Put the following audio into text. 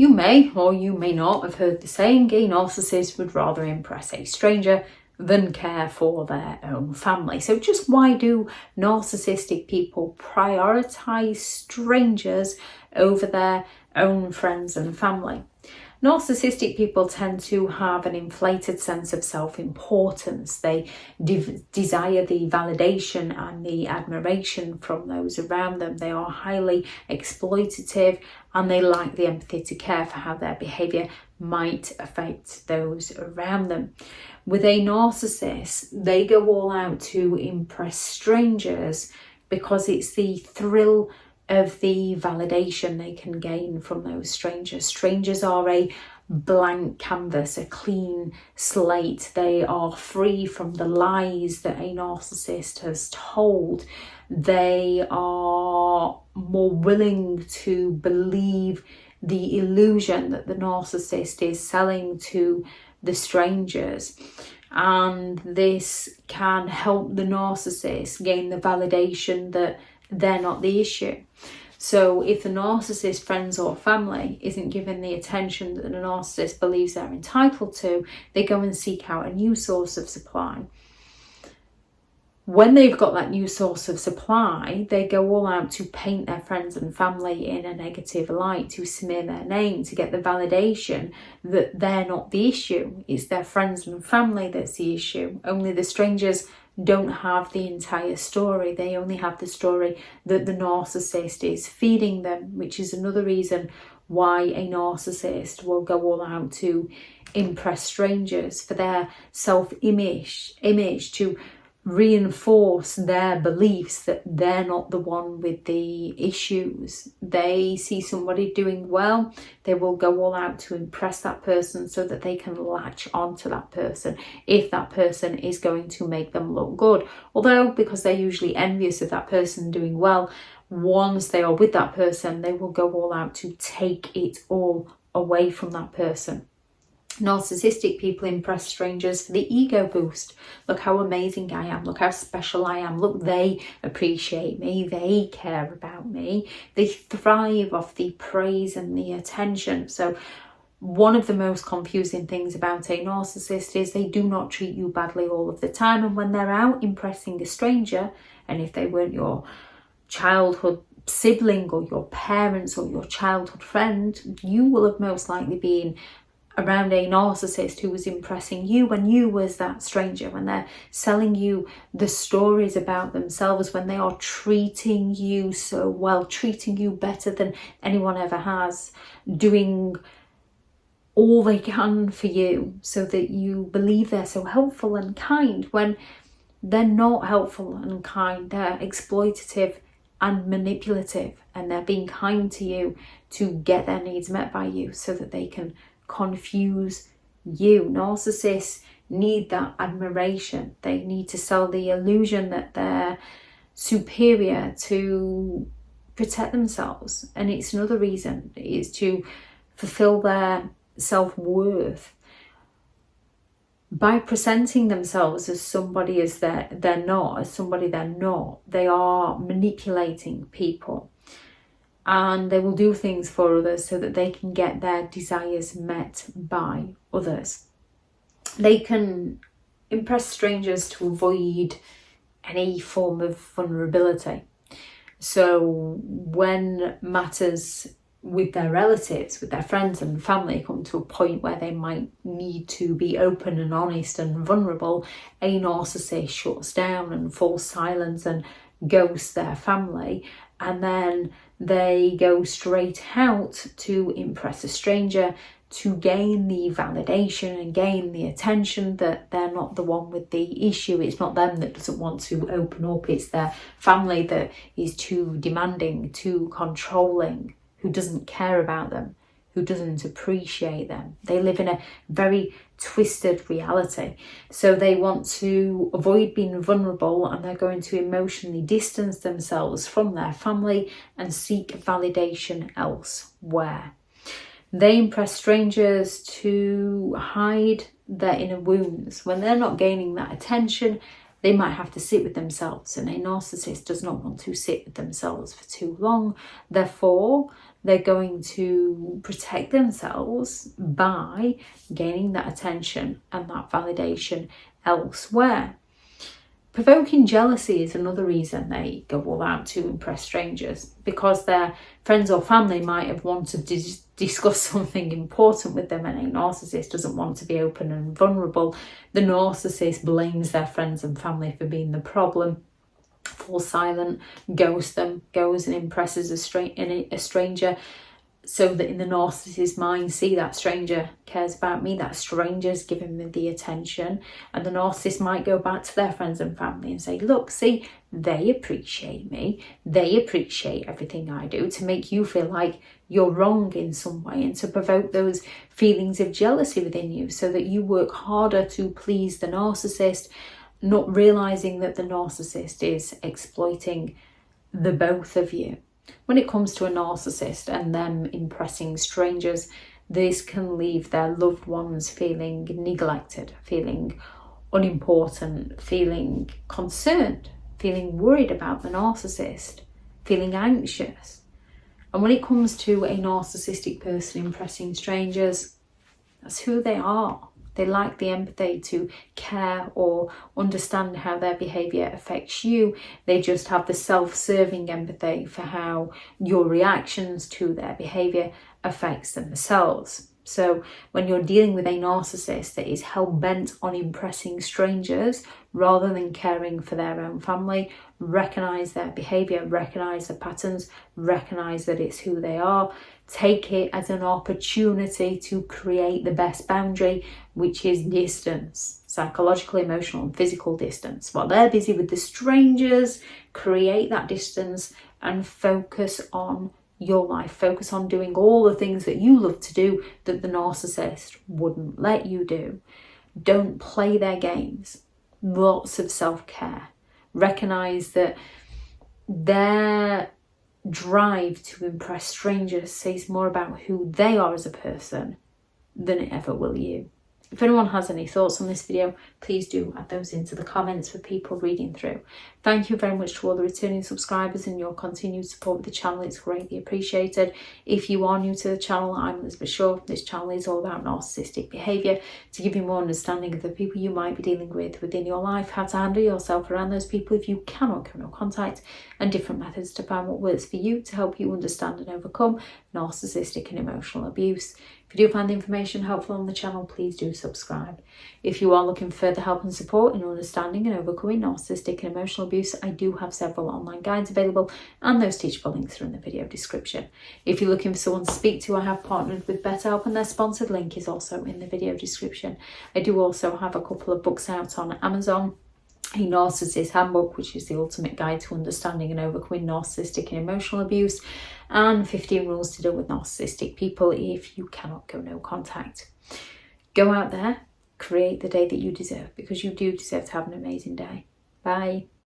You may or you may not have heard the saying, a narcissist would rather impress a stranger than care for their own family. So just why do narcissistic people prioritize strangers over their own friends and family? Narcissistic people tend to have an inflated sense of self-importance. They desire the validation and the admiration from those around them. They are highly exploitative and they lack the empathy to care for how their behaviour might affect those around them. With a narcissist, they go all out to impress strangers because it's the thrill of the validation they can gain from those strangers. Strangers are a blank canvas, a clean slate. They are free from the lies that a narcissist has told. They are more willing to believe the illusion that the narcissist is selling to the strangers. And this can help the narcissist gain the validation that they're not the issue. So if the narcissist friends or family isn't given the attention that the narcissist believes they're entitled to, they go and seek out a new source of supply. When they've got that new source of supply, they go all out to paint their friends and family in a negative light, to smear their name, to get the validation that they're not the issue. It's their friends and family that's the issue. Only the strangers don't have the entire story. They only have the story that the narcissist is feeding them, which is another reason why a narcissist will go all out to impress strangers, for their self-image, to reinforce their beliefs that they're not the one with the issues. They see somebody doing well, they will go all out to impress that person so that they can latch onto that person if that person is going to make them look good. Although, because they're usually envious of that person doing well, once they are with that person, they will go all out to take it all away from that person. Narcissistic people impress strangers for the ego boost. Look how amazing I am. Look how special I am. Look, they appreciate me. They care about me. They thrive off the praise and the attention. So one of the most confusing things about a narcissist is they do not treat you badly all of the time. And when they're out impressing a stranger, and if they weren't your childhood sibling or your parents or your childhood friend, you will have most likely been around a narcissist who was impressing you when you was that stranger, when they're selling you the stories about themselves, when they are treating you so well, treating you better than anyone ever has, doing all they can for you so that you believe they're so helpful and kind, when they're not helpful and kind. They're exploitative and manipulative, and they're being kind to you to get their needs met by you so that they can confuse you. Narcissists need that admiration. They need to sell the illusion that they're superior to protect themselves. And it's another reason, is to fulfill their self-worth. By presenting themselves as somebody as they're not, they are manipulating people. And they will do things for others so that they can get their desires met by others. They can impress strangers to avoid any form of vulnerability. So when matters with their relatives, with their friends and family come to a point where they might need to be open and honest and vulnerable, a narcissist shuts down and falls silent and ghosts their family, and then they go straight out to impress a stranger to gain the validation and gain the attention that they're not the one with the issue. It's not them that doesn't want to open up, it's their family that is too demanding, too controlling, who doesn't care about them, who doesn't appreciate them. They live in a very twisted reality. So they want to avoid being vulnerable, and they're going to emotionally distance themselves from their family and seek validation elsewhere. They impress strangers to hide their inner wounds. When they're not gaining that attention, they might have to sit with themselves, and a narcissist does not want to sit with themselves for too long. Therefore, they're going to protect themselves by gaining that attention and that validation elsewhere. Provoking jealousy is another reason they go all out to impress strangers, because their friends or family might have wanted to discuss something important with them, and a narcissist doesn't want to be open and vulnerable. The narcissist blames their friends and family for being the problem, falls silent, ghosts them, goes and impresses a stranger, so that in the narcissist's mind, see, that stranger cares about me, that stranger's giving me the attention. And the narcissist might go back to their friends and family and say, look, see, they appreciate me, they appreciate everything I do, to make you feel like you're wrong in some way, and to provoke those feelings of jealousy within you, so that you work harder to please the narcissist, not realizing that the narcissist is exploiting the both of you. When it comes to a narcissist and them impressing strangers, this can leave their loved ones feeling neglected, feeling unimportant, feeling concerned, feeling worried about the narcissist, feeling anxious. And when it comes to a narcissistic person impressing strangers, that's who they are. They lack the empathy to care or understand how their behaviour affects you. They just have the self-serving empathy for how your reactions to their behaviour affects themselves. So when you're dealing with a narcissist that is hell-bent on impressing strangers rather than caring for their own family, recognise their behaviour, recognise the patterns, recognise that it's who they are. Take it as an opportunity to create the best boundary, which is distance, psychological, emotional and physical distance. While they're busy with the strangers, create that distance and focus on your life. Focus on doing all the things that you love to do that the narcissist wouldn't let you do. Don't play their games. Lots of self-care. Recognise that their drive to impress strangers says more about who they are as a person than it ever will you. If anyone has any thoughts on this video, please do add those into the comments for people reading through. Thank you very much to all the returning subscribers and your continued support with the channel. It's greatly appreciated. If you are new to the channel, I'm Elizabeth Shaw. This channel is all about narcissistic behaviour, to give you more understanding of the people you might be dealing with within your life, how to handle yourself around those people if you cannot come in contact, and different methods to find what works for you to help you understand and overcome narcissistic and emotional abuse. If you do find the information helpful on the channel, please do subscribe. If you are looking for further help and support in understanding and overcoming narcissistic and emotional abuse, I do have several online guides available, and those teachable links are in the video description. If you're looking for someone to speak to, I have partnered with BetterHelp, and their sponsored link is also in the video description. I do also have a couple of books out on Amazon. A Narcissists Handbook, which is the ultimate guide to understanding and overcoming narcissistic and emotional abuse, and 15 rules to deal with narcissistic people if you cannot go no contact. Go out there, create the day that you deserve, because you do deserve to have an amazing day. Bye.